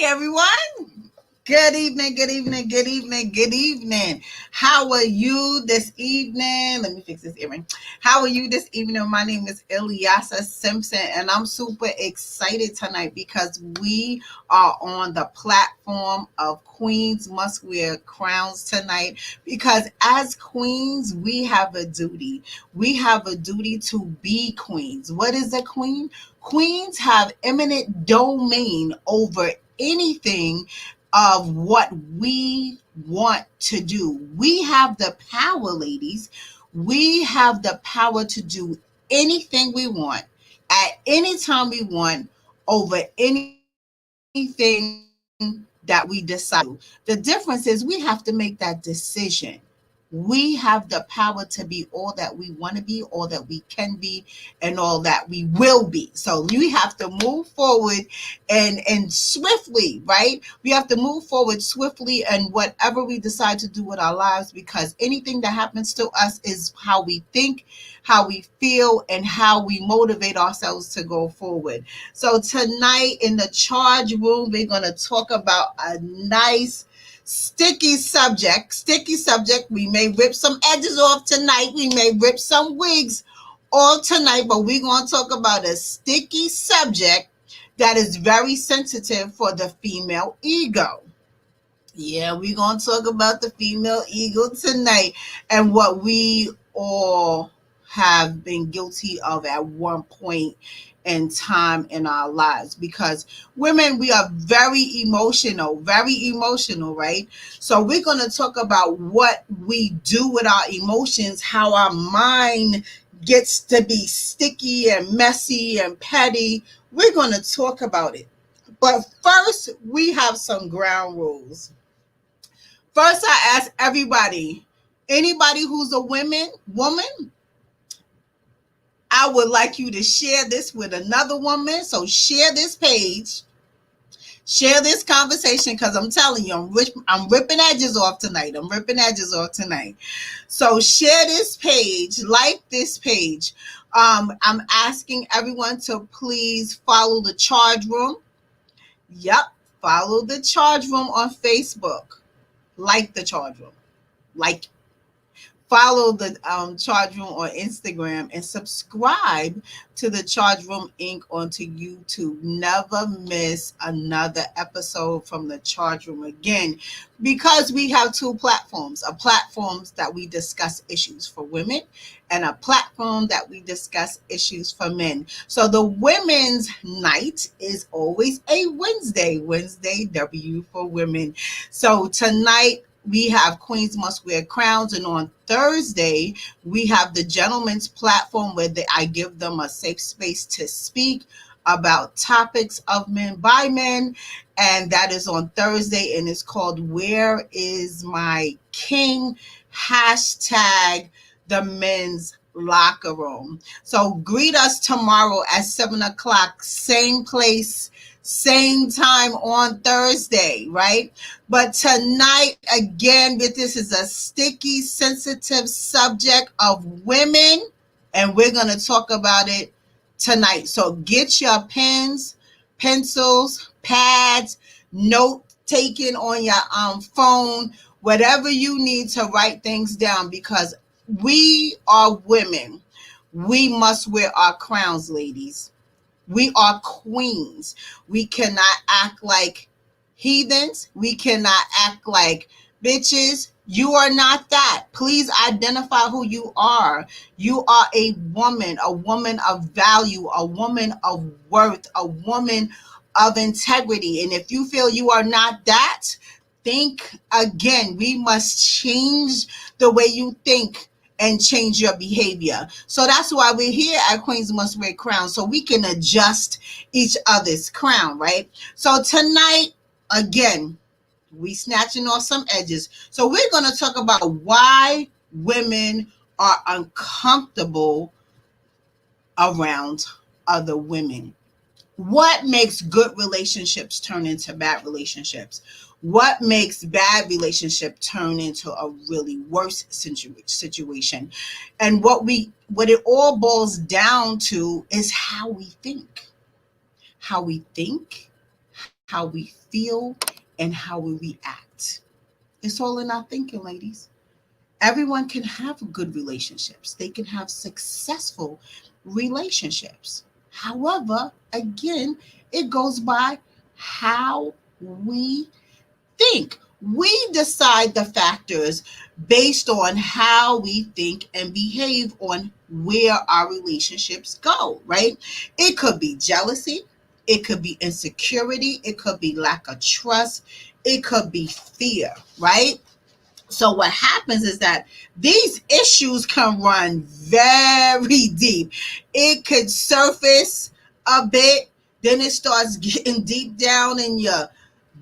Everyone. Good evening, good evening, good evening, good evening. How are you this evening? Let me fix this earring. How are you this evening? My name is Ilyasa Simpson, and I'm super excited tonight because we are on the platform of Queens Must Wear Crowns tonight. Because as queens, we have a duty. We have a duty to be queens. What is a queen? Queens have eminent domain over anything of what we want to do. We have the power, ladies. We have the power to do anything we want at any time we want over anything that we decide to do. The difference is we have to make that decision. We have the power to be all that we want to be, all that we can be, and all that we will be. So we have to move forward and swiftly, right? We have to move forward swiftly and whatever we decide to do with our lives, because anything that happens to us is how we think, how we feel, and how we motivate ourselves to go forward. So tonight in the charge room, we're going to talk about a nice sticky subject. We may rip some edges off tonight. We may rip some wigs all tonight, but we're going to talk about a sticky subject that is very sensitive for the female ego. Yeah, we're going to talk about the female ego tonight and what we all have been guilty of at one point in time in our lives, because women, we are very emotional, right? So we're going to talk about what we do with our emotions, how our mind gets to be sticky and messy and petty. We're going to talk about it. But first, we have some ground rules. First, I ask everybody, anybody who's a woman, I would like you to share this with another woman. So share this page, share this conversation, because I'm telling you, I'm ripping edges off tonight. So share this page, like this page. I'm asking everyone to please follow the charge room. Yep, follow the charge room on Facebook. Like the charge room. Like, follow the charge room on Instagram and subscribe to the charge room Inc. onto YouTube. Never miss another episode from the charge room again, because we have two platforms: a platform that we discuss issues for women and a platform that we discuss issues for men. So the women's night is always a Wednesday W for women. So tonight we have Queens Must Wear Crowns, and on Thursday we have the Gentlemen's Platform, where I give them a safe space to speak about topics of men by men, and that is on Thursday, and it's called Where Is My King? Hashtag the men's locker room. So greet us tomorrow at 7 o'clock, same place, same time on Thursday, right? But tonight, again, this is a sticky, sensitive subject of women, and we're going to talk about it tonight. So get your pens, pencils, pads, note taking on your phone, whatever you need to write things down, because we are women. We must wear our crowns, ladies. We are queens. We cannot act like heathens. We cannot act like bitches. You are not that. Please identify who you are. You are a woman of value, a woman of worth, a woman of integrity. And if you feel you are not that, think again. We must change the way you think and change your behavior. So that's why we're here at Queens Must Wear Crowns, so we can adjust each other's crown, right? So tonight, again, we snatching off some edges. So we're going to talk about why women are uncomfortable around other women. What makes good relationships turn into bad relationships? What makes bad relationship turn into a really worse situation? And what it all boils down to is how we think. How we think, how we feel, and how we react. It's all in our thinking, ladies. Everyone can have good relationships, they can have successful relationships. However, again, it goes by how we think. We decide the factors based on how we think and behave on where our relationships go, right? It could be jealousy, it could be insecurity, it could be lack of trust, it could be fear, right? So what happens is that these issues can run very deep. It could surface a bit, then it starts getting deep down in your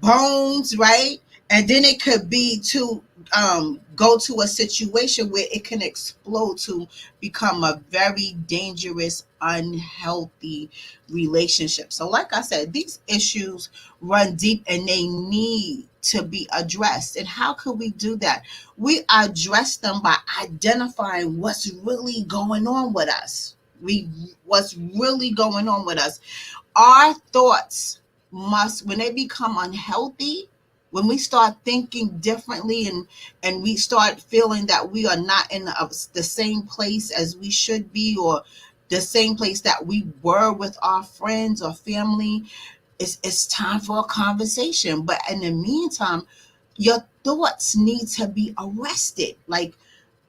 bones, right? And then it could be to go to a situation where it can explode to become a very dangerous, unhealthy relationship. So, like I said, these issues run deep and they need to be addressed. And how can we do that? We address them by identifying what's really going on with us. What's really going on with us. Our thoughts must, when they become unhealthy, when we start thinking differently, and we start feeling that we are not in the same place as we should be, or the same place that we were with our friends or family, it's time for a conversation. But in the meantime, your thoughts need to be arrested. Like,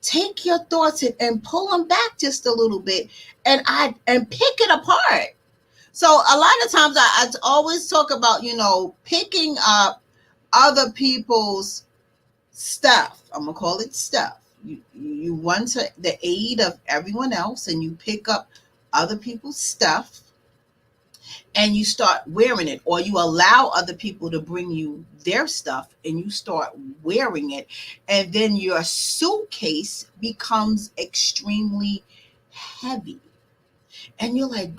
take your thoughts and pull them back just a little bit, and pick it apart. So a lot of times I always talk about, picking up other people's stuff. I'm gonna call it stuff. You run to the aid of everyone else, and you pick up other people's stuff, and you start wearing it, or you allow other people to bring you their stuff and you start wearing it, and then your suitcase becomes extremely heavy, and you're like,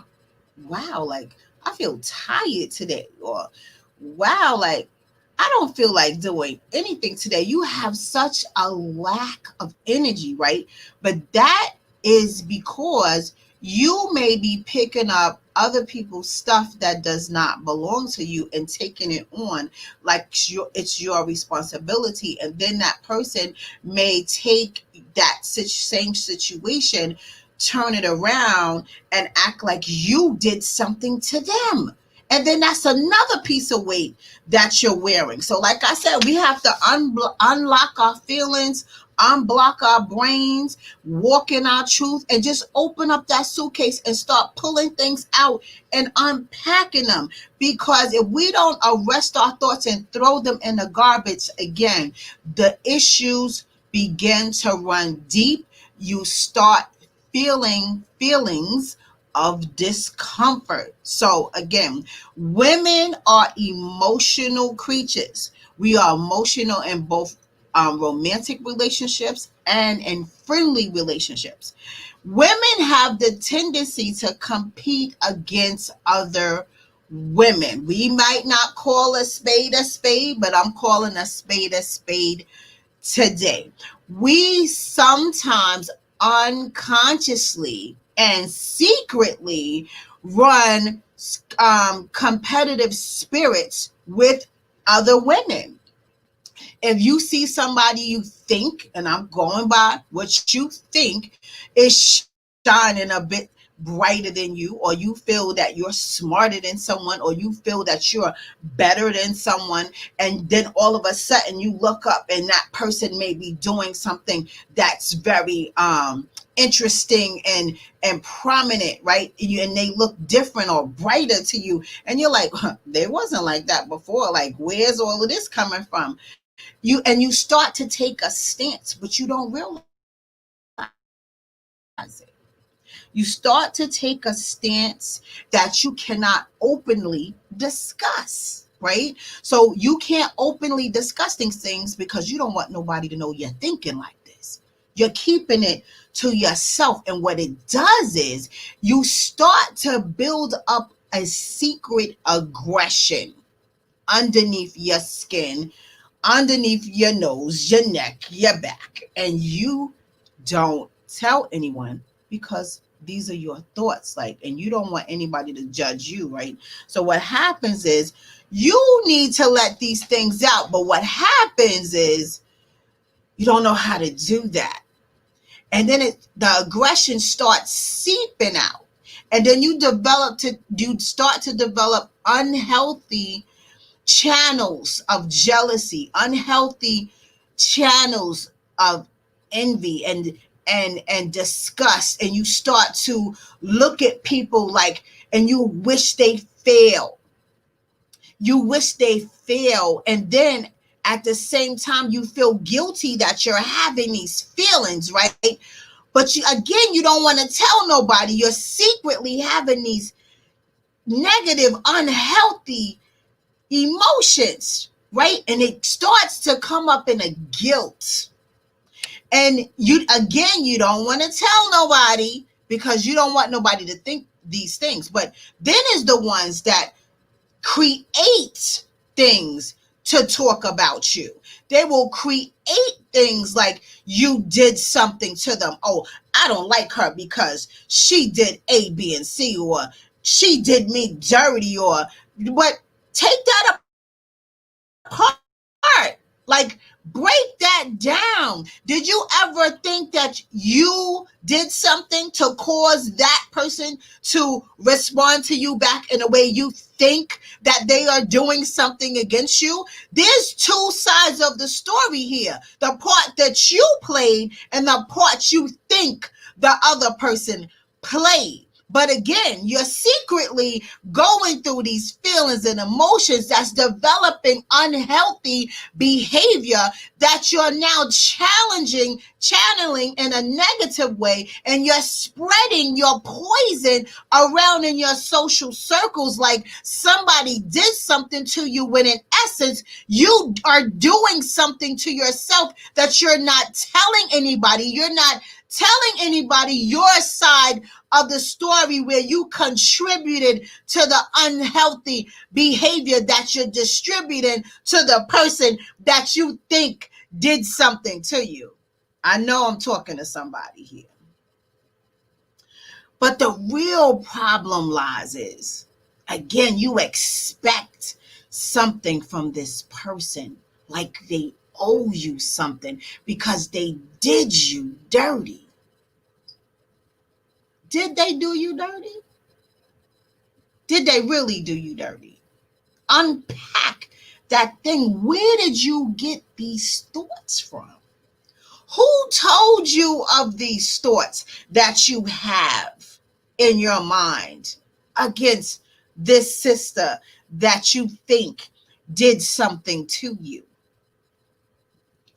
wow, like, I feel tired today, or wow, like, I don't feel like doing anything today. You have such a lack of energy, right? But that is because you may be picking up other people's stuff that does not belong to you and taking it on like it's your responsibility. And then that person may take that same situation, turn it around, and act like you did something to them. And then that's another piece of weight that you're wearing. So, like I said, we have to unlock our feelings, unblock our brains, walk in our truth, and just open up that suitcase and start pulling things out and unpacking them. Because if we don't arrest our thoughts and throw them in the garbage again, the issues begin to run deep. You start feeling feelings of discomfort. So again, women are emotional creatures. We are emotional in both romantic relationships and in friendly relationships. Women have the tendency to compete against other women. We might not call a spade, but I'm calling a spade today. We sometimes unconsciously and secretly run competitive spirits with other women. If you see somebody you think, and I'm going by what you think, is shining a bit brighter than you, or you feel that you're smarter than someone, or you feel that you're better than someone, and then all of a sudden you look up and that person may be doing something that's very interesting and prominent, right? And they look different or brighter to you, and you're like, huh, they wasn't like that before. Like, where's all of this coming from? You start to take a stance, but you don't realize it. You start to take a stance that you cannot openly discuss, right? So you can't openly discuss these things because you don't want nobody to know you're thinking like this. You're keeping it to yourself. And what it does is you start to build up a secret aggression underneath your skin, underneath your nose, your neck, your back, and you don't tell anyone because these are your thoughts, like, and you don't want anybody to judge you, right? So what happens is you need to let these things out, but what happens is you don't know how to do that. And then the aggression starts seeping out. And then you start to develop unhealthy channels of jealousy, unhealthy channels of envy and disgust, and you start to look at people like, and you wish they fail. You wish they fail, and then at the same time you feel guilty that you're having these feelings, right? But you don't want to tell nobody. You're secretly having these negative, unhealthy emotions, right? And it starts to come up in a guilt. And you don't want to tell nobody because you don't want nobody to think these things. But then is the ones that create things to talk about you. They will create things like you did something to them. Oh, I don't like her because she did A, B, and C, or she did me dirty, or but take that apart. Like, break that down. Did you ever think that you did something to cause that person to respond to you back in a way you think that they are doing something against you? There's two sides of the story here: the part that you played and the part you think the other person played. But again, you're secretly going through these feelings and emotions that's developing unhealthy behavior that you're now channeling in a negative way, and you're spreading your poison around in your social circles like somebody did something to you, when in essence you are doing something to yourself that you're not telling anybody. You're not telling anybody your side of the story where you contributed to the unhealthy behavior that you're distributing to the person that you think did something to you. I know I'm talking to somebody here. But the real problem lies is, again, you expect something from this person, like they owe you something because they did you dirty. Did they do you dirty? Did they really do you dirty? Unpack that thing. Where did you get these thoughts from? Who told you of these thoughts that you have in your mind against this sister that you think did something to you?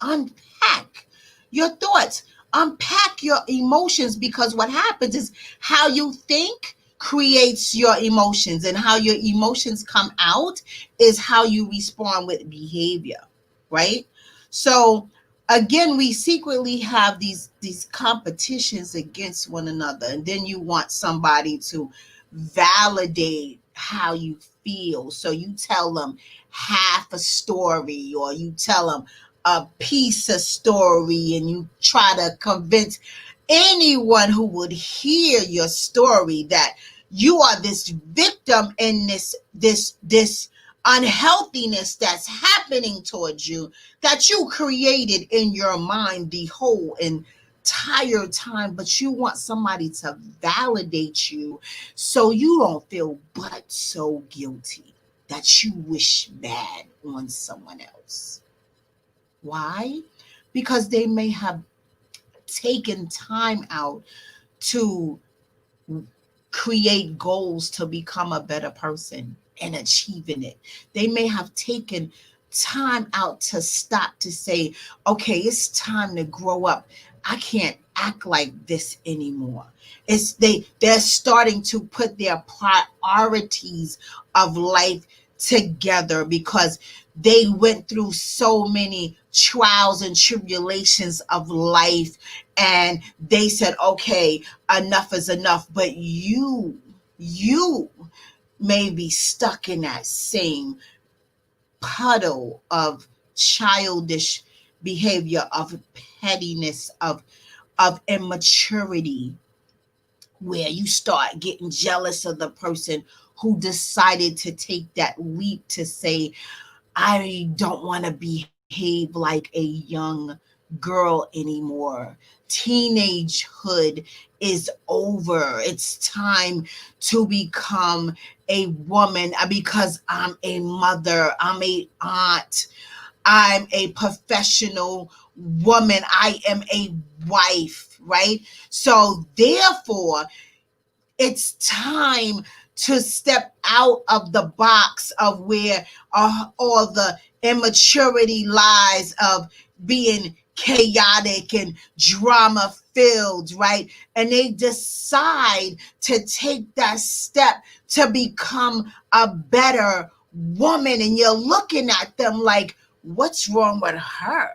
Unpack your thoughts, unpack your emotions, because what happens is how you think creates your emotions, and how your emotions come out is how you respond with behavior, right? So again, we secretly have these competitions against one another, and then you want somebody to validate how you feel, so you tell them half a story, or you tell them a piece of story, and you try to convince anyone who would hear your story that you are this victim in this unhealthiness that's happening towards you, that you created in your mind the whole entire time. But you want somebody to validate you so you don't feel but so guilty that you wish bad on someone else. Why? Because they may have taken time out to create goals to become a better person and achieving it. They may have taken time out to stop to say, okay, it's time to grow up. I can't act like this anymore. They're starting to put their priorities of life together because they went through so many trials and tribulations of life, and they said, okay, enough is enough. But you may be stuck in that same puddle of childish behavior, of pettiness, of immaturity, where you start getting jealous of the person who decided to take that leap to say, I don't want to behave like a young girl anymore. Teenagehood is over. It's time to become a woman because I'm a mother, I'm a aunt, I'm a professional woman, I am a wife, right? So, therefore, it's time to step out of the box of where all the immaturity lies of being chaotic and drama filled, right? And they decide to take that step to become a better woman. And you're looking at them like, what's wrong with her?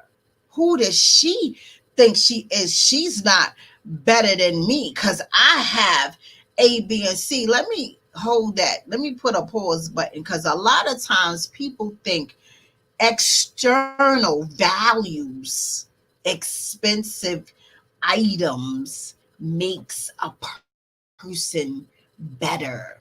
Who does she think she is? She's not better than me because I have A, B, and C. Let me hold that. Let me put a pause button because a lot of times people think external values, expensive items makes a person better.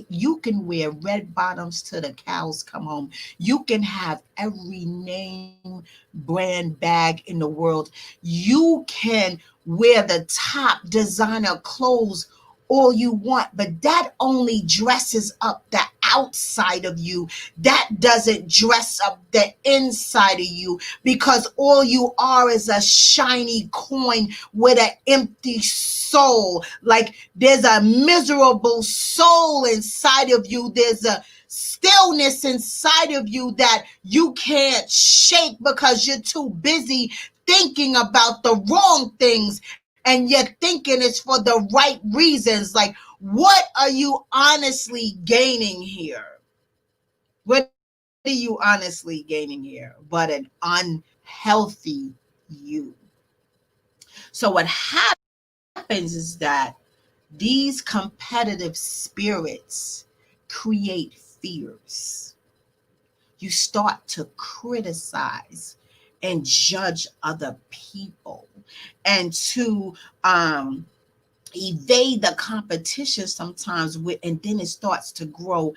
You can wear red bottoms till the cows come home. You can have every name brand bag in the world. You can wear the top designer clothes all you want, but that only dresses up the outside of you. That doesn't dress up the inside of you because all you are is a shiny coin with an empty soul. Like there's a miserable soul inside of you. There's a stillness inside of you that you can't shake because you're too busy thinking about the wrong things and you're thinking it's for the right reasons. Like, what are you honestly gaining here? What are you honestly gaining here but an unhealthy you? So, what happens is that these competitive spirits create fears. You start to criticize and judge other people and to evade the competition sometimes with, and then it starts to grow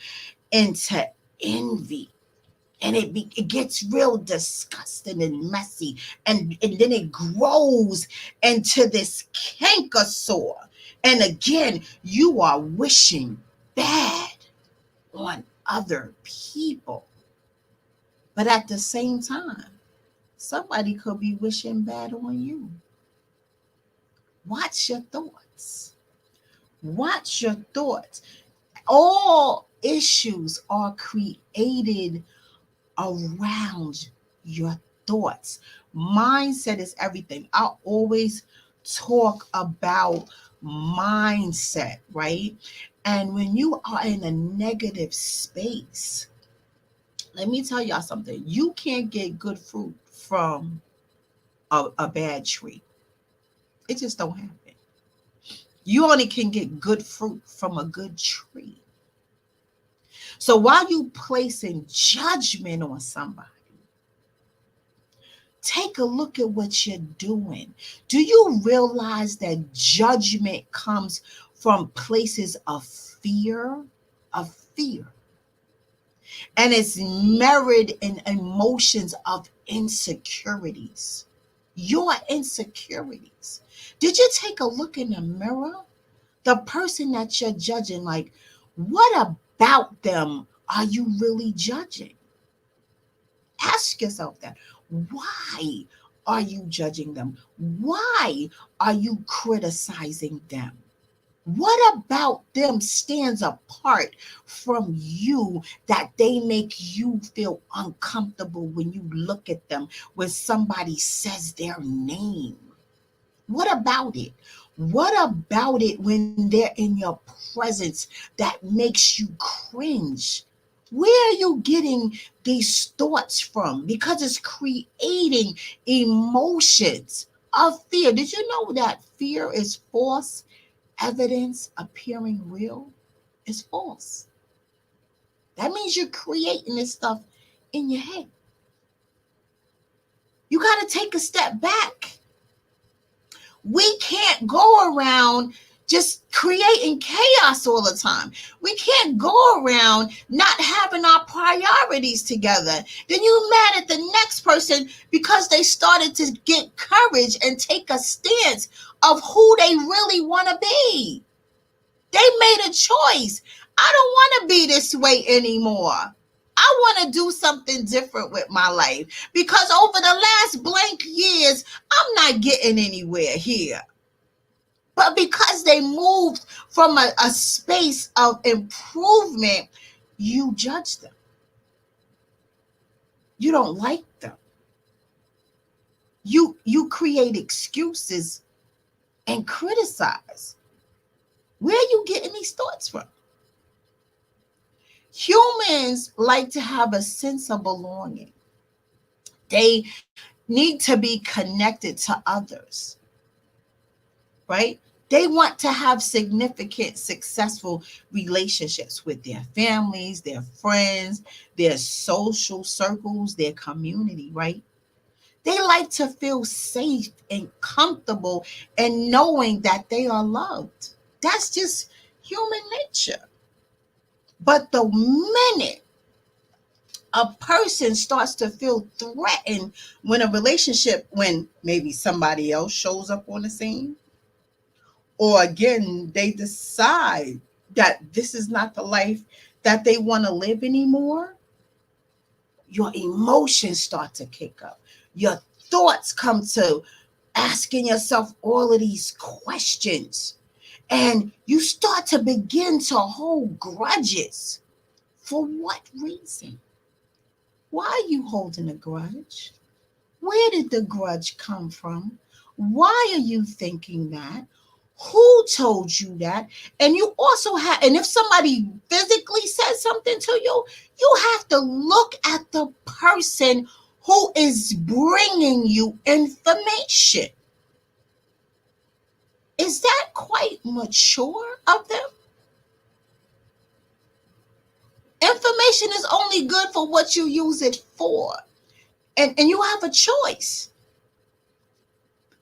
into envy, and it gets real disgusting and messy, and then it grows into this canker sore, and again you are wishing bad on other people, but at the same time somebody could be wishing bad on you. Watch your thoughts. Watch your thoughts. All issues are created around your thoughts. Mindset is everything. I always talk about mindset, right? And when you are in a negative space, let me tell y'all something. You can't get good fruit from a bad tree. It just don't happen. You only can get good fruit from a good tree. So while you placing judgment on somebody, take a look at what you're doing. Do you realize that judgment comes from places of fear? Of fear. And it's mirrored in emotions of insecurities. Your insecurities. Did you take a look in the mirror? The person that you're judging, like, what about them are you really judging? Ask yourself that. Why are you judging them? Why are you criticizing them? What about them stands apart from you that they make you feel uncomfortable when you look at them, when somebody says their name? What about it? What about it when they're in your presence that makes you cringe? Where are you getting these thoughts from? Because it's creating emotions of fear. Did you know that fear is false evidence appearing real? It's false. That means you're creating this stuff in your head. You got to take a step back. We can't go around just creating chaos all the time. We can't go around not having our priorities together. Then you mad at the next person because they started to get courage and take a stance of who they really want to be. They made a choice. I don't want to be this way anymore. I want to do something different with my life because over the last blank years, I'm not getting anywhere here. But because they moved from a space of improvement, you judge them. You don't like them. You create excuses and criticize. Where are you getting these thoughts from? Humans like to have a sense of belonging. They need to be connected to others, right? They want to have significant, successful relationships with their families, their friends, their social circles, their community, right? They like to feel safe and comfortable and knowing that they are loved. That's just human nature. But the minute a person starts to feel threatened when maybe somebody else shows up on the scene, or again, they decide that this is not the life that they want to live anymore, your emotions start to kick up. Your thoughts come to asking yourself all of these questions. And you start to begin to hold grudges. For what reason? Why are you holding a grudge? Where did the grudge come from? Why are you thinking that? Who told you that? And you also have, and if somebody physically says something to you, you have to look at the person who is bringing you information. Is that quite mature of them? Information is only good for what you use it for. And you have a choice.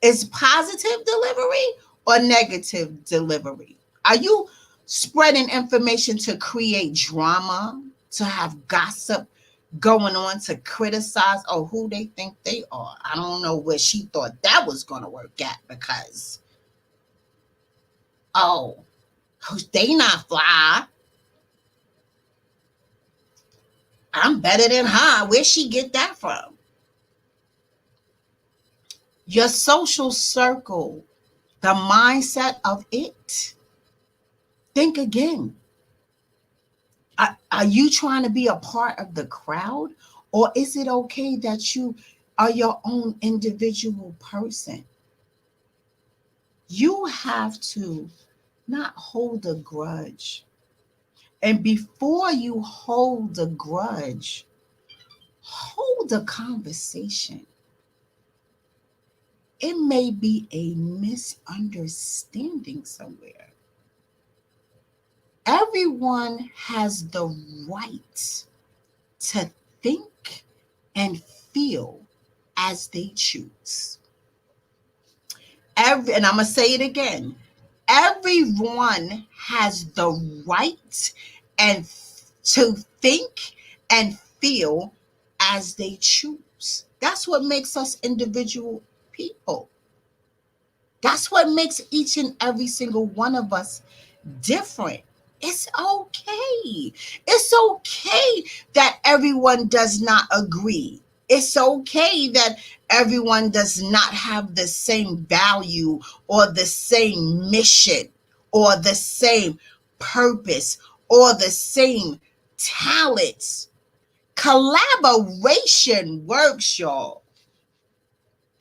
Is positive delivery or negative delivery? Are you spreading information to create drama, to have gossip going on, to criticize who they think they are? I don't know where she thought that was going to work at because, they not fly. I'm better than her. Where'd she get that from? Your social circle, the mindset of it. Think again. Are you trying to be a part of the crowd? Or is it okay that you are your own individual person? You have to not hold a grudge. And before you hold a grudge, hold a conversation. It may be a misunderstanding somewhere. Everyone has the right to think and feel as they choose. And I'm going to say it again. Everyone has the right and to think and feel as they choose. That's what makes us individual people. That's what makes each and every single one of us different. It's okay. It's okay that everyone does not agree. It's okay that everyone does not have the same value or the same mission or the same purpose or the same talents. Collaboration works, y'all.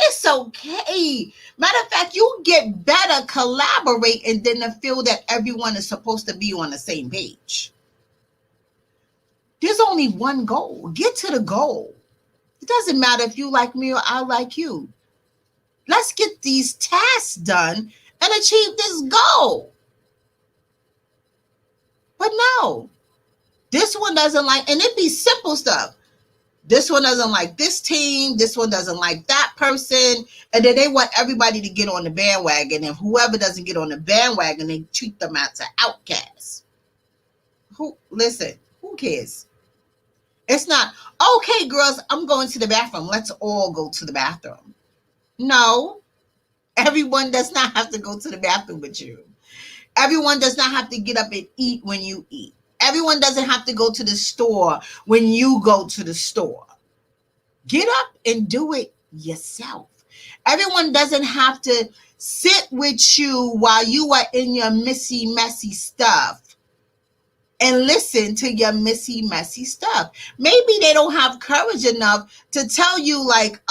It's okay. Matter of fact, you get better collaborating than to feel that everyone is supposed to be on the same page. There's only one goal. Get to the goal. It doesn't matter if you like me or I like you. Let's get these tasks done and achieve this goal. But no, this one doesn't like, and it be simple stuff. This one doesn't like this team. This one doesn't like that person. And then they want everybody to get on the bandwagon. And whoever doesn't get on the bandwagon, they treat them as an outcast. Listen, who cares? It's not, okay, girls, I'm going to the bathroom. Let's all go to the bathroom. No, everyone does not have to go to the bathroom with you. Everyone does not have to get up and eat when you eat. Everyone doesn't have to go to the store when you go to the store. Get up and do it yourself. Everyone doesn't have to sit with you while you are in your messy stuff and listen to your messy stuff. Maybe they don't have courage enough to tell you, like,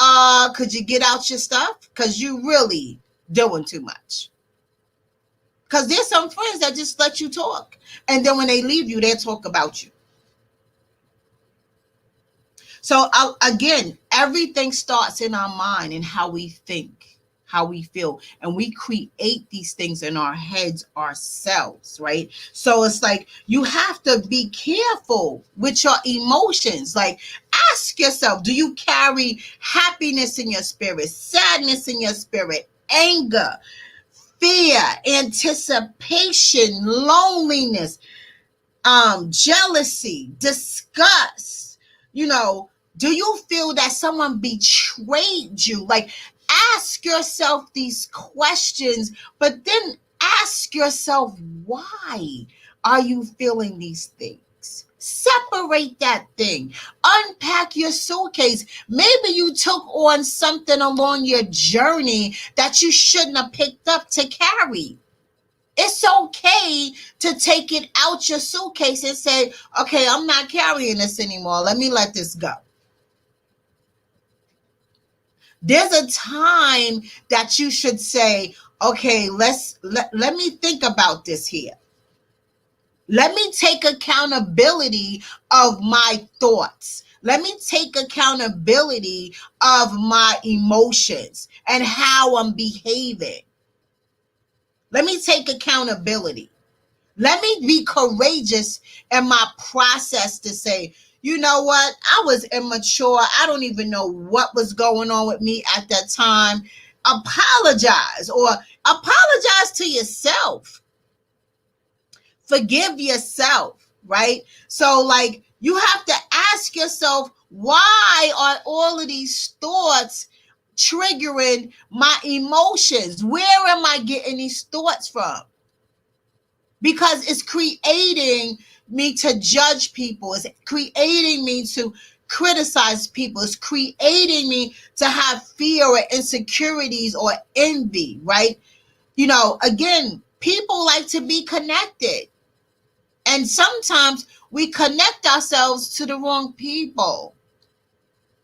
could you get out your stuff? Because you really doing too much. Because there's some friends that just let you talk. And then when they leave you, they talk about you. So again, everything starts in our mind and how we think, how we feel. And we create these things in our heads ourselves, right? So it's like you have to be careful with your emotions. Like, ask yourself, do you carry happiness in your spirit, sadness in your spirit, anger, fear, anticipation, loneliness, jealousy, disgust? Do you feel that someone betrayed you? Like, ask yourself these questions, but then ask yourself, why are you feeling these things? Separate that thing. Unpack your suitcase. Maybe you took on something along your journey that you shouldn't have picked up to carry. It's okay to take it out your suitcase and say, okay, I'm not carrying this anymore. Let me let this go. There's a time that you should say, okay, let me think about this here. Let me take accountability of my thoughts. Let me take accountability of my emotions and how I'm behaving. Let me take accountability. Let me be courageous in my process to say, you know what? I was immature. I don't even know what was going on with me at that time. Apologize, or apologize to yourself. Forgive yourself, right? So, like, you have to ask yourself, why are all of these thoughts triggering my emotions? Where am I getting these thoughts from? Because it's creating me to judge people. It's creating me to criticize people. It's creating me to have fear or insecurities or envy, right? Again, people like to be connected. And sometimes we connect ourselves to the wrong people.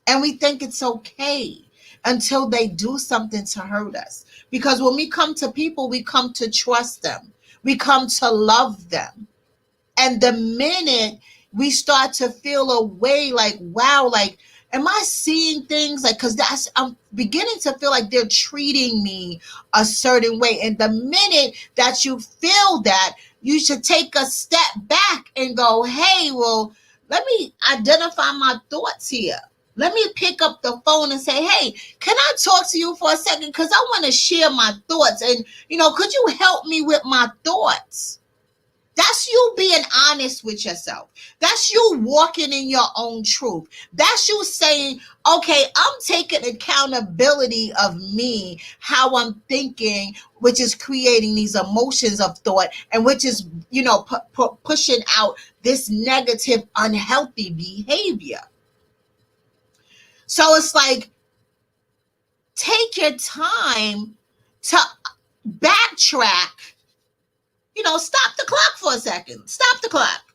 And we think it's okay until they do something to hurt us. Because when we come to people, we come to trust them. We come to love them. And the minute we start to feel a way like, wow, like, am I seeing things? Like, because I'm beginning to feel like they're treating me a certain way. And the minute that you feel that, you should take a step back and go, hey, well, let me identify my thoughts here. Let me pick up the phone and say, hey, can I talk to you for a second? Because I want to share my thoughts. And, could you help me with my thoughts? That's you being honest with yourself. That's you walking in your own truth. That's you saying, okay, I'm taking accountability of me, how I'm thinking, which is creating these emotions of thought, and which is, pushing out this negative, unhealthy behavior. So it's like, take your time to backtrack. Stop the clock for a second. Stop the clock.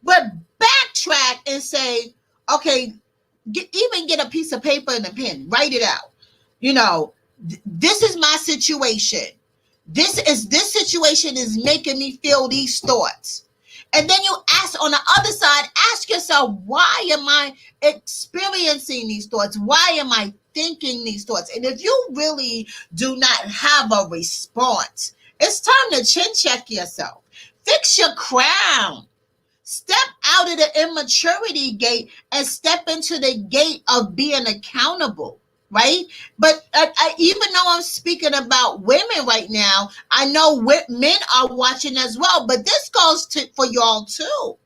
But backtrack and say, okay, even get a piece of paper and a pen. Write it out. This is my situation. This situation is making me feel these thoughts. And then you ask on the other side, ask yourself, why am I experiencing these thoughts? Why am I thinking these thoughts? And if you really do not have a response, it's time to chin check yourself. Fix your crown. Step out of the immaturity gate and step into the gate of being accountable, right? But even though I'm speaking about women right now, I know men are watching as well, but this goes for y'all too.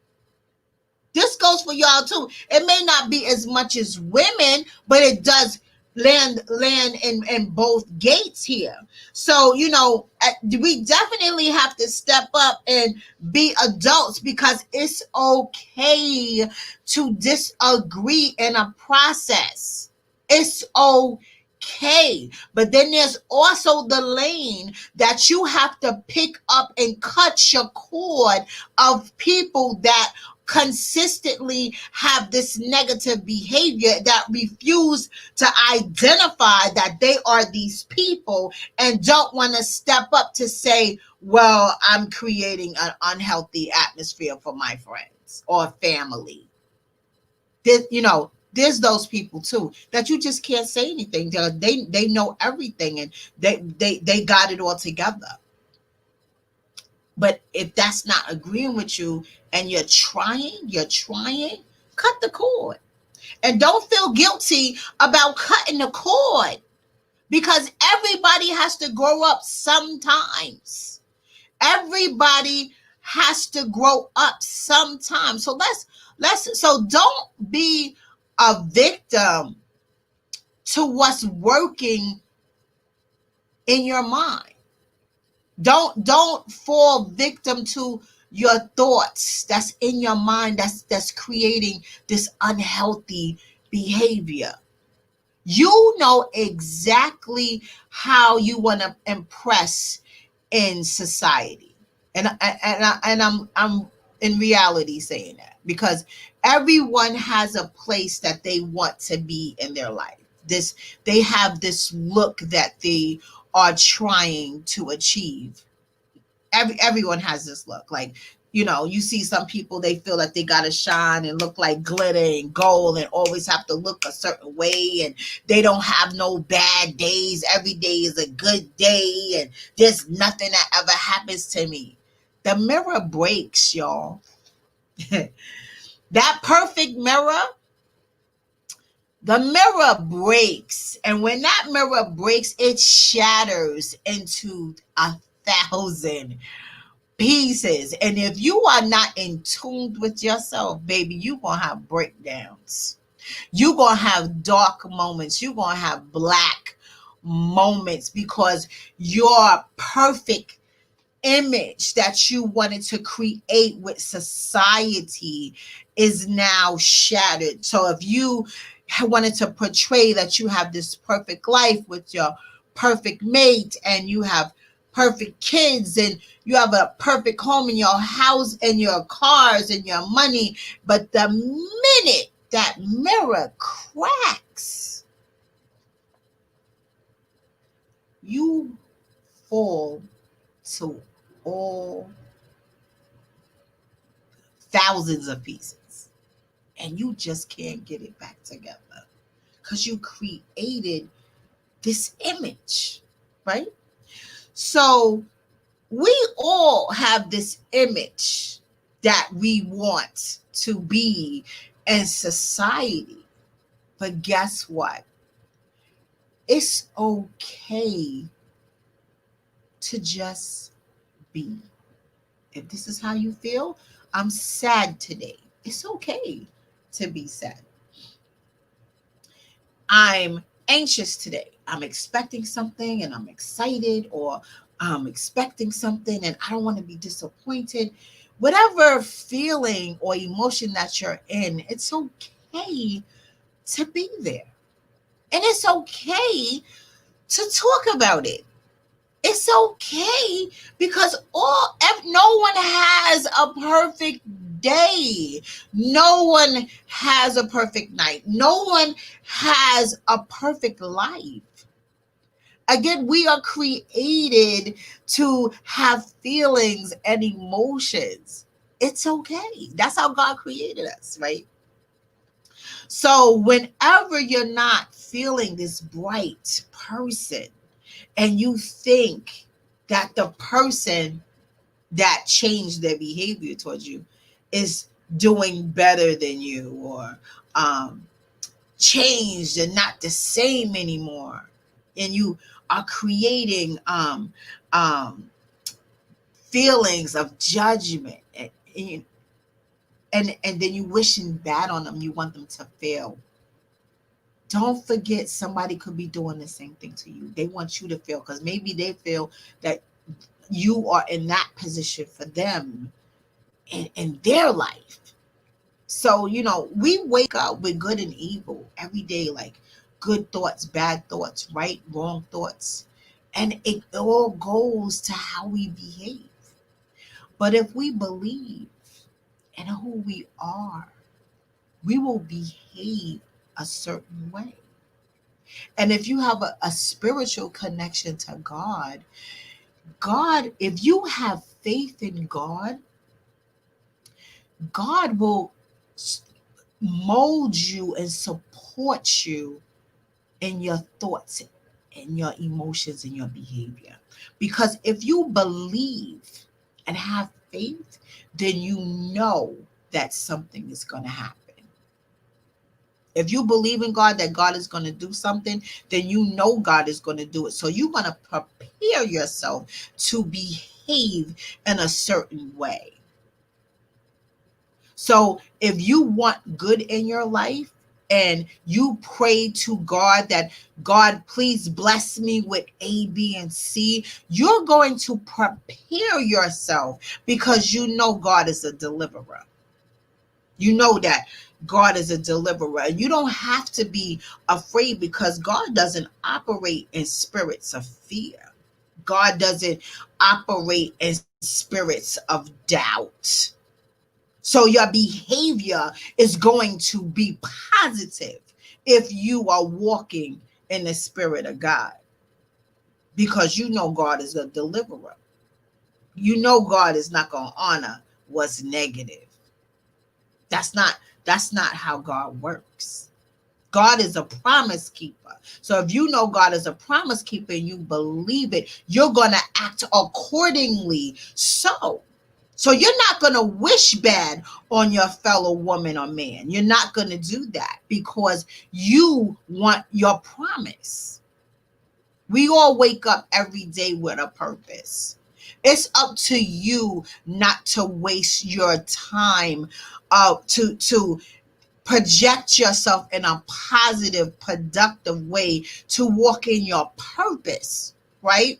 This goes for y'all too. It may not be as much as women, but it does land in both gates here. So, we definitely have to step up and be adults, because it's okay to disagree in a process. It's okay. But then there's also the lane that you have to pick up and cut your cord of people that consistently have this negative behavior, that refuse to identify that they are these people and don't want to step up to say, well, I'm creating an unhealthy atmosphere for my friends or family. There's those people too that you just can't say anything. They know everything, and they got it all together. But if that's not agreeing with you and you're trying, cut the cord. And don't feel guilty about cutting the cord, because everybody has to grow up sometimes. Everybody has to grow up sometimes. So don't be a victim to what's working in your mind. Don't fall victim to your thoughts that's in your mind, that's creating this unhealthy behavior. You know exactly how you want to impress in society. And I'm in reality saying that, because everyone has a place that they want to be in their life. They have this look that they are trying to achieve. Everyone has this look. Like, you see some people, they feel like they gotta shine and look like glitter and gold and always have to look a certain way, and they don't have no bad days. Every day is a good day, and there's nothing that ever happens to me. The mirror breaks, y'all. That perfect mirror, the mirror breaks. And when that mirror breaks, it shatters into 1,000 pieces. And if you are not in tune with yourself, baby, you're going to have breakdowns. You're going to have dark moments. You're going to have black moments, because your perfect image that you wanted to create with society is now shattered. So if you wanted to portray that you have this perfect life with your perfect mate, and you have perfect kids, and you have a perfect home in your house and your cars and your money, but the minute that mirror cracks, you fall to all thousands of pieces, and you just can't get it back together, because you created this image, right? So we all have this image that we want to be in society, but guess what? It's okay to just be. If this is how you feel, I'm sad today. It's okay to be sad. I'm anxious today. I'm expecting something and I'm excited, or I'm expecting something and I don't want to be disappointed. Whatever feeling or emotion that you're in, it's okay to be there. And it's okay to talk about it. It's okay, because no one has a perfect day. No one has a perfect night. No one has a perfect life. Again, we are created to have feelings and emotions. It's okay. That's how God created us, right? So whenever you're not feeling this bright person, and you think that the person that changed their behavior towards you is doing better than you, or um, changed and not the same anymore, and you are creating um, feelings of judgment, and then you wishing bad on them, you want them to fail. Don't forget, somebody could be doing the same thing to you. They want you to fail because maybe they feel that you are in that position for them in their life. So, we wake up with good and evil every day, like good thoughts, bad thoughts, right, wrong thoughts. And it all goes to how we behave. But if we believe in who we are, we will behave a certain way. And if you have a spiritual connection to God, if you have faith in God will mold you and support you in your thoughts and your emotions and your behavior. Because if you believe and have faith, then you know that something is going to happen. If you believe in God, that God is going to do something, then you know God is going to do it. So you're going to prepare yourself to behave in a certain way. So if you want good in your life and you pray to God that God, please bless me with A, B, and C, you're going to prepare yourself because you know God is a deliverer. You know that God is a deliverer. And you don't have to be afraid because God doesn't operate in spirits of fear. God doesn't operate in spirits of doubt. So your behavior is going to be positive if you are walking in the spirit of God, because you know God is a deliverer. You know God is not going to honor what's negative. That's not how God works. God is a promise keeper. So if you know God is a promise keeper and you believe it, you're going to act accordingly. So you're not going to wish bad on your fellow woman or man. You're not going to do that because you want your promise. We all wake up every day with a purpose. It's up to you not to waste your time to project yourself in a positive, productive way to walk in your purpose, right?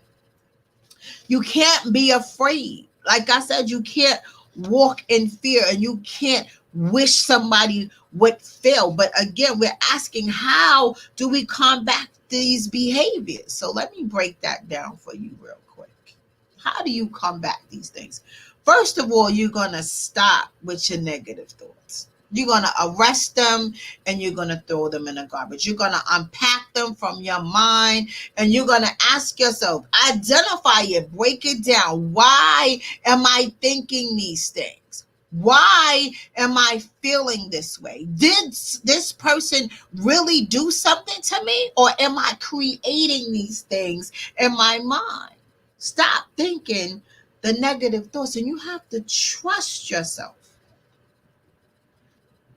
You can't be afraid. Like I said, you can't walk in fear and you can't wish somebody would fail. But again, we're asking, how do we combat these behaviors? So let me break that down for you real quick. How do you combat these things? First of all, you're going to stop with your negative thoughts. You're going to arrest them and you're going to throw them in the garbage. You're going to unpack them from your mind and you're going to ask yourself, identify it, break it down. Why am I thinking these things? Why am I feeling this way? Did this person really do something to me, or am I creating these things in my mind? Stop thinking the negative thoughts, and you have to trust yourself.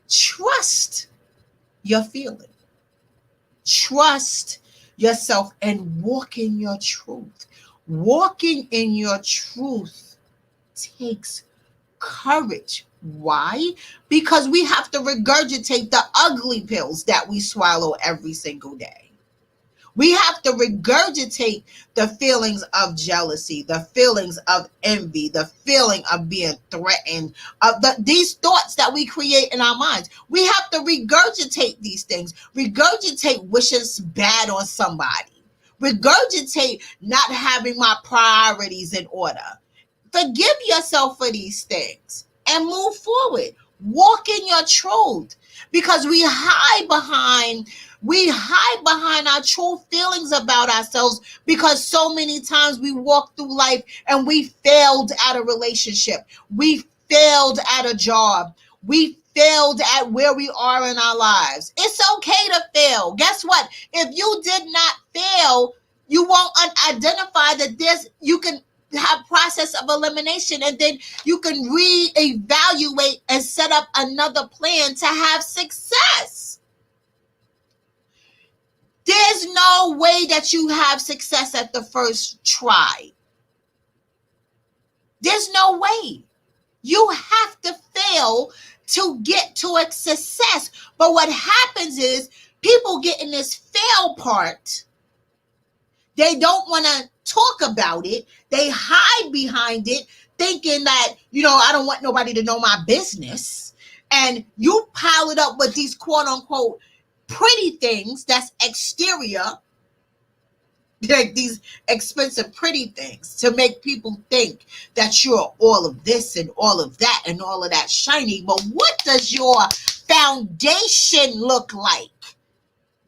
Trust your feeling. Trust yourself and walk in your truth. Walking in your truth takes courage. Why? Because we have to regurgitate the ugly pills that we swallow every single day. We have to regurgitate the feelings of jealousy, the feelings of envy, the feeling of being threatened, of these thoughts that we create in our minds. We have to regurgitate these things, regurgitate wishes bad on somebody, regurgitate not having my priorities in order. Forgive yourself for these things and move forward. Walk in your truth, because we hide behind our true feelings about ourselves, because so many times we walk through life and we failed at a relationship. We failed at a job. We failed at where we are in our lives. It's okay to fail. Guess what? If you did not fail, you won't identify that you can have process of elimination, and then you can reevaluate and set up another plan to have success. There's no way that you have success at the first try. There's no way. You have to fail to get to a success. But what happens is people get in this fail part. They don't want to talk about it. They hide behind it, thinking that, I don't want nobody to know my business. And you pile it up with these quote unquote pretty things that's exterior, like these expensive pretty things, to make people think that you're all of this and all of that and all of that shiny. But what does your foundation look like?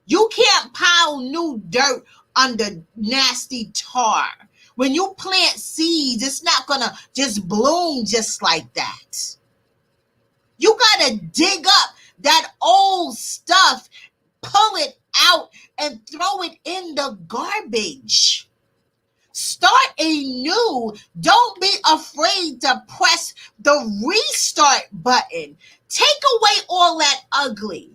You can't pile new dirt under nasty tar. When you plant seeds, it's not gonna just bloom just like that. You gotta dig up that old stuff, pull it out, and throw it in the garbage. Start anew. Don't be afraid to press the restart button. Take away all that ugly.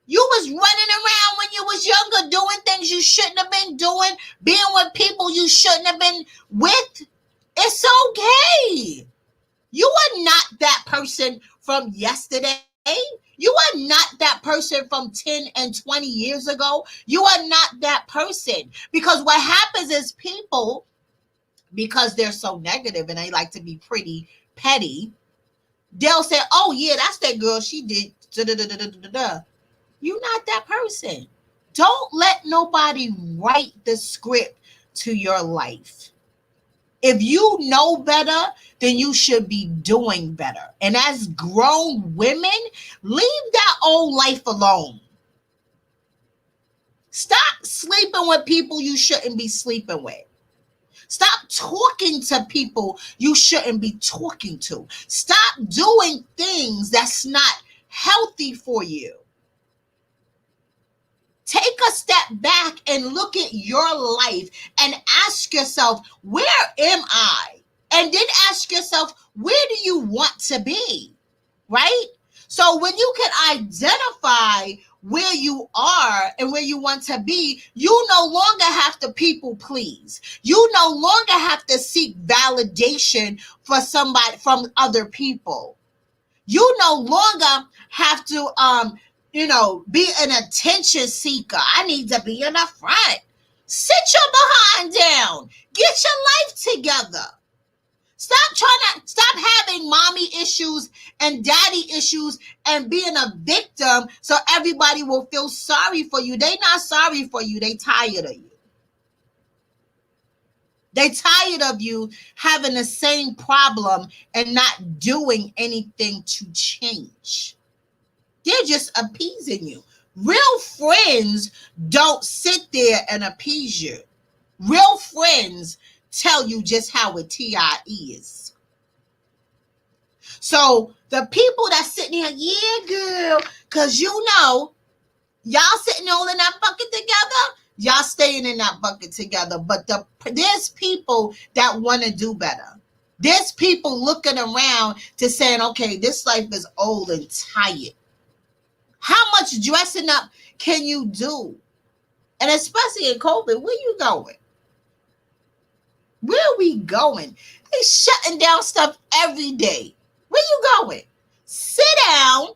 You was running around when you was younger, doing things you shouldn't have been doing, being with people you shouldn't have been with. It's okay. You are not that person from yesterday. You are not that person from 10 and 20 years ago. You are not that person. Because what happens is people, because they're so negative and they like to be pretty petty, they'll say, oh yeah, that's that girl, she did da-da-da-da-da-da. You're not that person. Don't let nobody write the script to your life. If you know better, then you should be doing better. And as grown women, leave that old life alone. Stop sleeping with people you shouldn't be sleeping with. Stop talking to people you shouldn't be talking to. Stop doing things that's not healthy for you. Take a step back and look at your life and ask yourself, where am I? And then ask yourself, where do you want to be? Right? So when you can identify where you are and where you want to be, you no longer have to people please. You no longer have to seek validation for somebody from other people. You no longer have to be an attention seeker. I need to be in the front. Sit your behind down. Get your life together. Stop having mommy issues and daddy issues and being a victim so everybody will feel sorry for you. They not sorry for you. They tired of you. They tired of you having the same problem and not doing anything to change. They're just appeasing you. Real friends don't sit there and appease you. Real friends tell you just how it is. So the people that sitting here, yeah, girl, because y'all sitting all in that bucket together, y'all staying in that bucket together. But there's people that want to do better. There's people looking around to saying, okay, this life is old and tired. How much dressing up can you do? And especially in COVID, where you going? Where are we going? They shutting down stuff every day. Where you going? Sit down,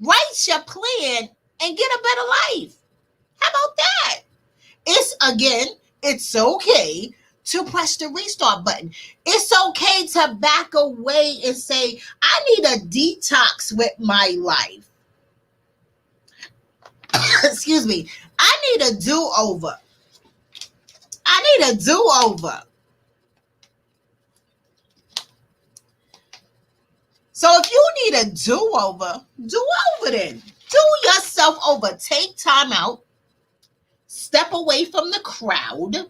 write your plan, and get a better life. How about that? It's okay to press the restart button. It's okay to back away and say, I need a detox with my life. Excuse me. I need a do-over. So if you need a do-over, do over then. Do yourself over. Take time out. Step away from the crowd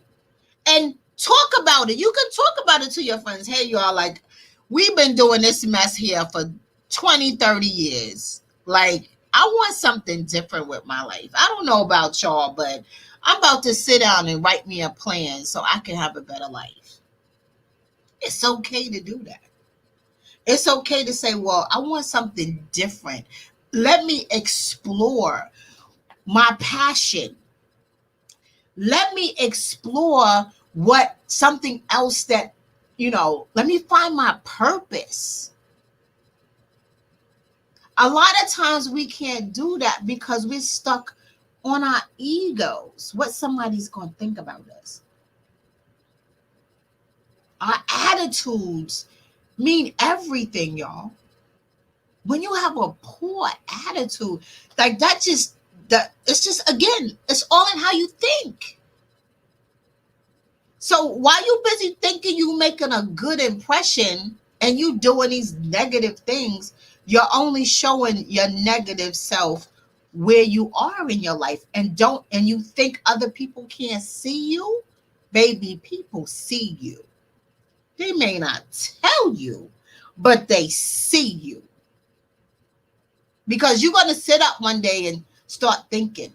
and talk about it. You can talk about it to your friends. Hey, y'all, like, we've been doing this mess here for 20, 30 years. Like, I want something different with my life. I don't know about y'all, but I'm about to sit down and write me a plan so I can have a better life. It's okay to do that. It's okay to say, well, I want something different. Let me explore my passion. Let me explore what something else that, let me find my purpose. A lot of times we can't do that because we're stuck on our egos, what somebody's going to think about us. Our attitudes mean everything, y'all. When you have a poor attitude, like it's just, again, it's all in how you think. So while you busy thinking you making a good impression and you doing these negative things, you're only showing your negative self where you are in your life, and you think other people can't see you. Baby, people see you. They may not tell you, but they see you. Because you're going to sit up one day and start thinking.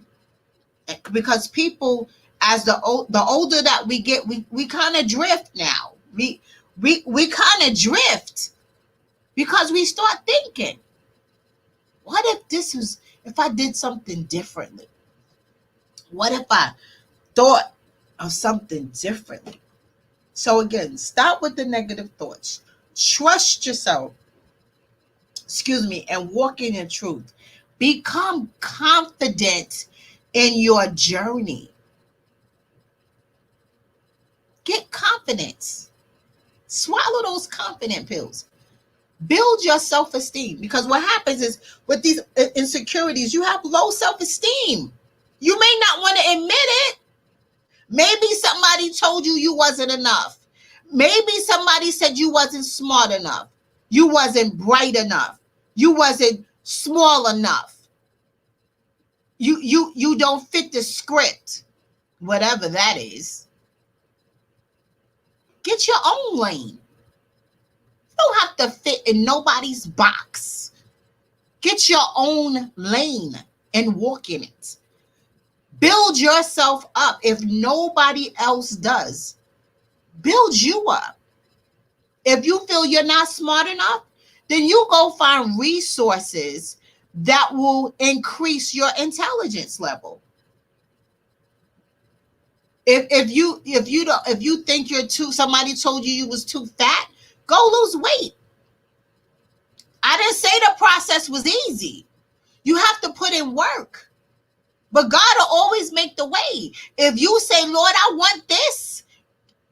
Because people, as the older that we get, we kind of drift now. We kind of drift because we start thinking, what if I did something differently? What if I thought of something differently? So again, stop with the negative thoughts. Trust yourself, and walk in your truth. Become confident in your journey. Get confidence. Swallow those confident pills. Build your self-esteem, because what happens is with these insecurities, you have low self-esteem. You may not want to admit it. Maybe somebody told you wasn't enough. Maybe somebody said you wasn't smart enough. You wasn't bright enough. You wasn't small enough. You don't fit the script, whatever that is. Get your own lane. You don't have to fit in nobody's box. Get your own lane and walk in it. Build yourself up. If nobody else does, build you up. If you feel you're not smart enough, then you go find resources that will increase your intelligence level. If you think somebody told you was too fat, go lose weight. I didn't say the process was easy. You have to put in work. But God will always make the way. If you say, Lord, I want this,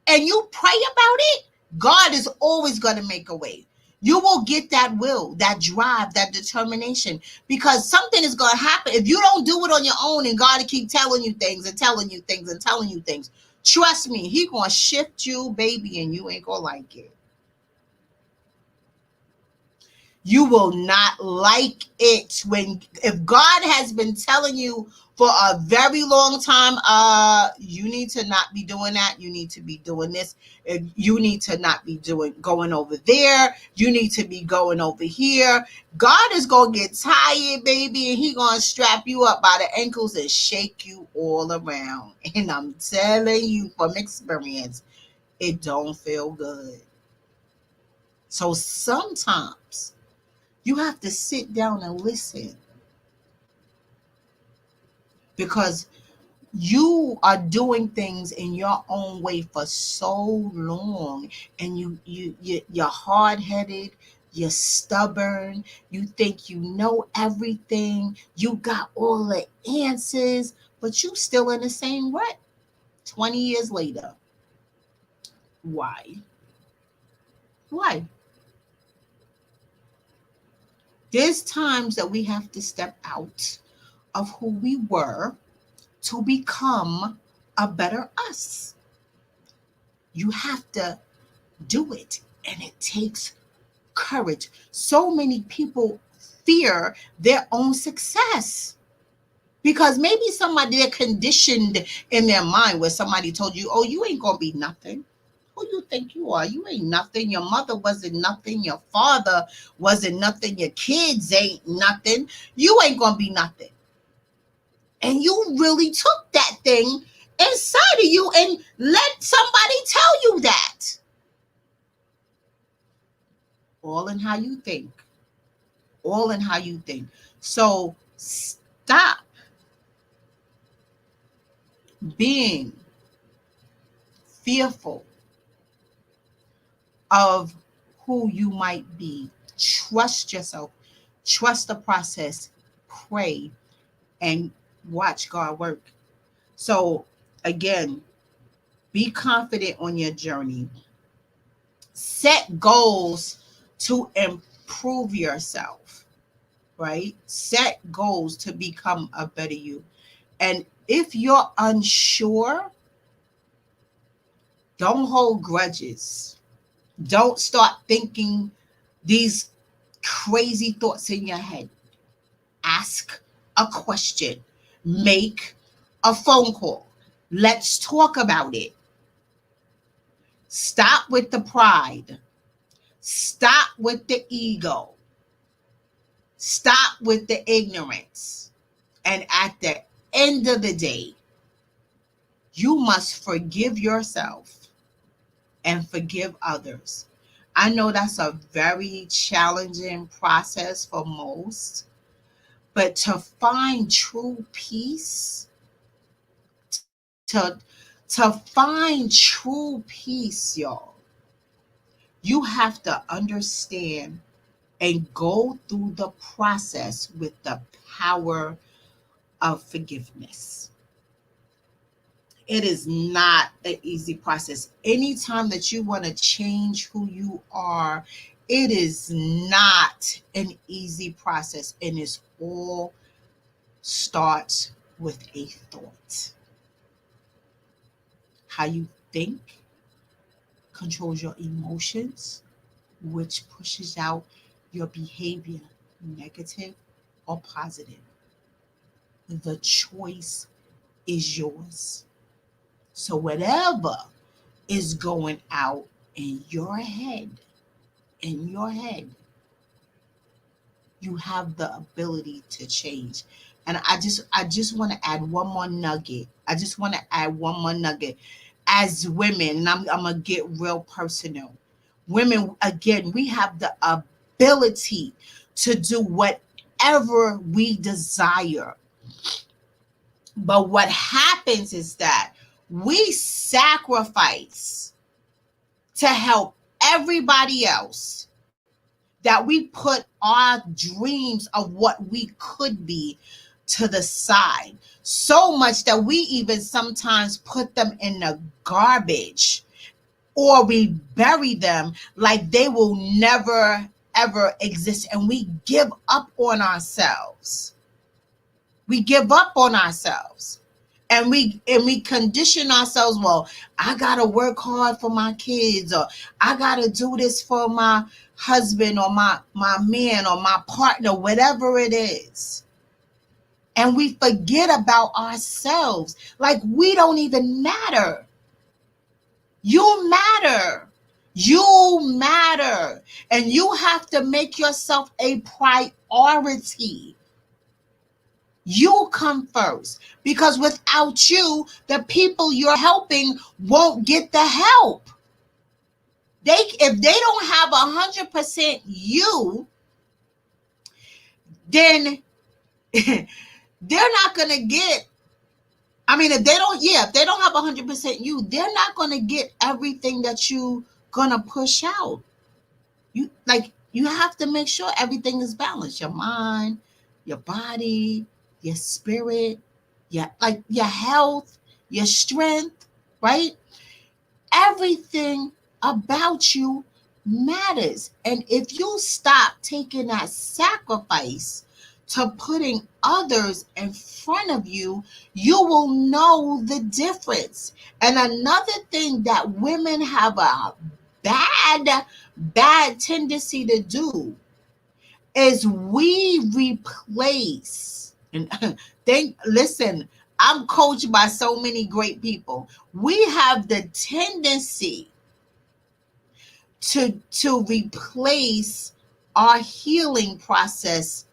and you pray about it, God is always going to make a way. You will get that will, that drive, that determination, because something is going to happen. If you don't do it on your own and God will keep telling you things and telling you things and telling you things, trust me, He going to shift you, baby, and you ain't going to like it. You will not like it if God has been telling you for a very long time, you need to not be doing that. You need to be doing this. You need to not be going over there. You need to be going over here. God is going to get tired, baby, and He going to strap you up by the ankles and shake you all around. And I'm telling you from experience, it don't feel good. So sometimes you have to sit down and listen, because you are doing things in your own way for so long, and you're hard-headed, you're stubborn, you think you know everything, you got all the answers, but you still in the same rut 20 years later. Why? There's times that we have to step out of who we were to become a better us. You have to do it, and it takes courage. So many people fear their own success because maybe they're conditioned in their mind where somebody told you, oh, you ain't gonna be nothing. Who you think you are? You ain't nothing. Your mother wasn't nothing. Your father wasn't nothing. Your kids ain't nothing. You ain't gonna be nothing. And you really took that thing inside of you and let somebody tell you that. All in how you think. All in how you think. So stop being fearful of who you might be. Trust yourself. Trust the process. Pray and watch God work. So again, be confident on your journey. Set goals to improve yourself, right? Set goals to become a better you. And if you're unsure, don't hold grudges. Don't start thinking these crazy thoughts in your head. Ask a question. Make a phone call. Let's talk about it. Stop with the pride. Stop with the ego. Stop with the ignorance. And at the end of the day, you must forgive yourself and forgive others. I know that's a very challenging process for most, but to find true peace, to find true peace, y'all, you have to understand and go through the process with the power of forgiveness. It is not an easy process. Anytime that you want to change who you are, it is not an easy process, and it all starts with a thought. How you think controls your emotions, which pushes out your behavior, negative or positive. The choice is yours. So whatever is going out in your head, you have the ability to change. And I just want to add one more nugget. As women, and I'm gonna get real personal. Women, again, we have the ability to do whatever we desire. But what happens is that we sacrifice to help everybody else, that we put our dreams of what we could be to the side, so much that we even sometimes put them in the garbage, or we bury them like they will never ever exist, and we give up on ourselves. We give up on ourselves. And we condition ourselves, well, I gotta work hard for my kids, or I gotta do this for my husband, or my man, or my partner, whatever it is. And we forget about ourselves. Like we don't even matter. You matter. You matter. And you have to make yourself a priority. You come first, because without you, the people you're helping won't get the help. If they don't have 100% you, then they're not gonna get. I mean, if they don't have 100% you, they're not gonna get everything that you gonna push out. You have to make sure everything is balanced. Your mind, your body, your spirit, your health, your strength, right? Everything about you matters. And if you stop taking that sacrifice to putting others in front of you, you will know the difference. And another thing that women have a bad tendency to do is we replace, and listen, I'm coached by so many great people. We have the tendency to replace our healing process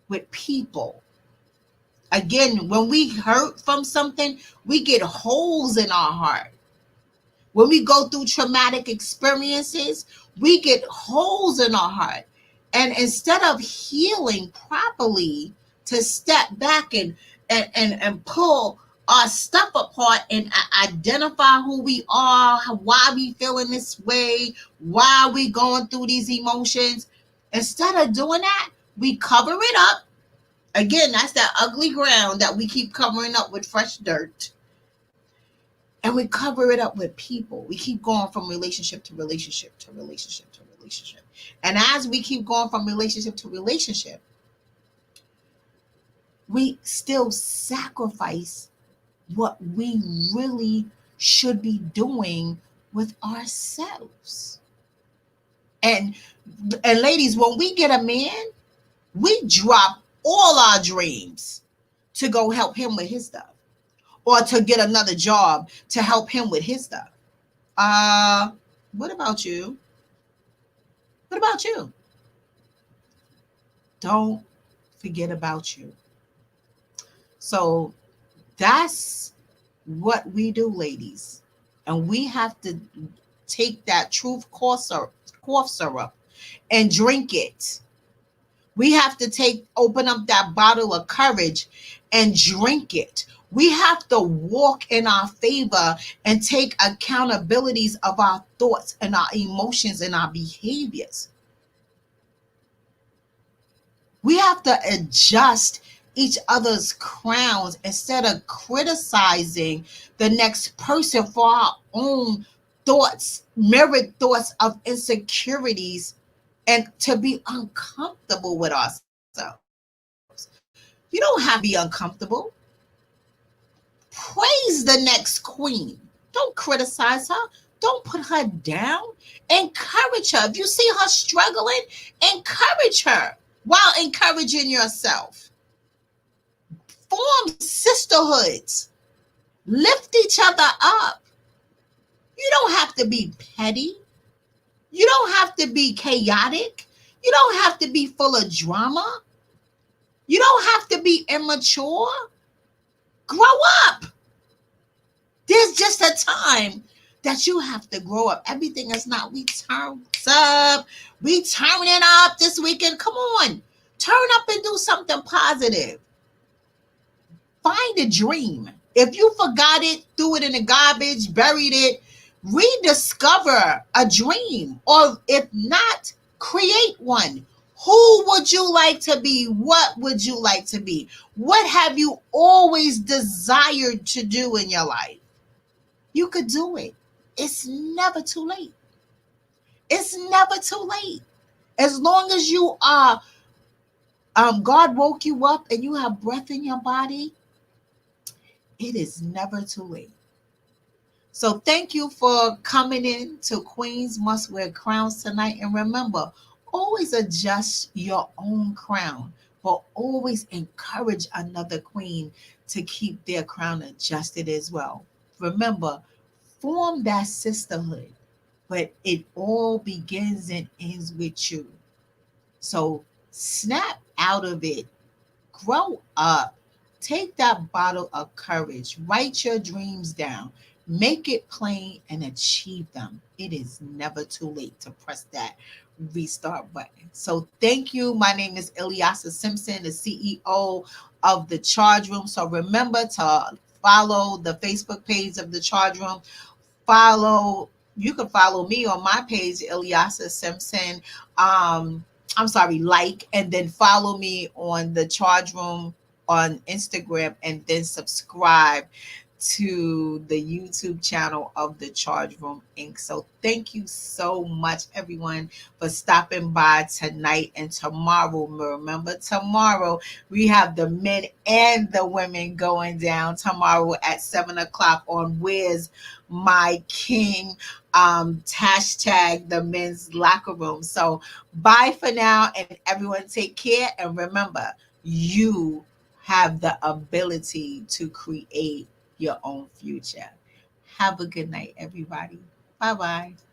with people. Again, when we hurt from something, we get holes in our heart. When we go through traumatic experiences, we get holes in our heart. And instead of healing properly, to step back and pull our stuff apart and identify who we are, why we feeling this way, why we going through these emotions. Instead of doing that, we cover it up. Again, that's that ugly ground that we keep covering up with fresh dirt. And we cover it up with people. We keep going from relationship to relationship to relationship to relationship. And as we keep going from relationship to relationship, we still sacrifice what we really should be doing with ourselves. And ladies, when we get a man, we drop all our dreams to go help him with his stuff, or to get another job to help him with his stuff. What about you? What about you? Don't forget about you. So that's what we do, ladies. And we have to take that truth cough syrup and drink it. We have to open up that bottle of courage and drink it. We have to walk in our favor and take accountabilities of our thoughts and our emotions and our behaviors. We have to adjust each other's crowns instead of criticizing the next person for our own thoughts, mirrored thoughts of insecurities, and to be uncomfortable with ourselves. You don't have to be uncomfortable. Praise the next queen. Don't criticize her. Don't put her down. Encourage her. If you see her struggling, encourage her while encouraging yourself. Form sisterhoods. Lift each other up. You don't have to be petty. You don't have to be chaotic. You don't have to be full of drama. You don't have to be immature. Grow up. There's just a time that you have to grow up. Everything is not, we turn up. We turn it up this weekend. Come on. Turn up and do something positive. Find a dream. If you forgot it, threw it in the garbage, buried it, rediscover a dream. Or if not, create one. Who would you like to be? What would you like to be? What have you always desired to do in your life? You could do it. It's never too late. It's never too late. As long as you are, God woke you up and you have breath in your body, it is never too late. So thank you for coming in to Queens Must Wear Crowns tonight. And remember, always adjust your own crown, but always encourage another queen to keep their crown adjusted as well. Remember, form that sisterhood, but it all begins and ends with you. So snap out of it. Grow up. Take that bottle of courage. Write your dreams down. Make it plain and achieve them. It is never too late to press that restart button. So thank you. My name is Ilyasa Simpson, the CEO of the Charge Room. So remember to follow the Facebook page of the Charge Room. You can follow me on my page, Ilyasa Simpson. Like, and then follow me on the Charge Room on Instagram, and then subscribe to the YouTube channel of the Charge Room Inc. So thank you so much, everyone, for stopping by tonight and tomorrow. Remember, tomorrow we have the men and the women going down tomorrow at 7 o'clock on Where's My King, hashtag the men's locker room. So bye for now, and everyone take care. And remember, you have the ability to create your own future. Have a good night, everybody. Bye-bye.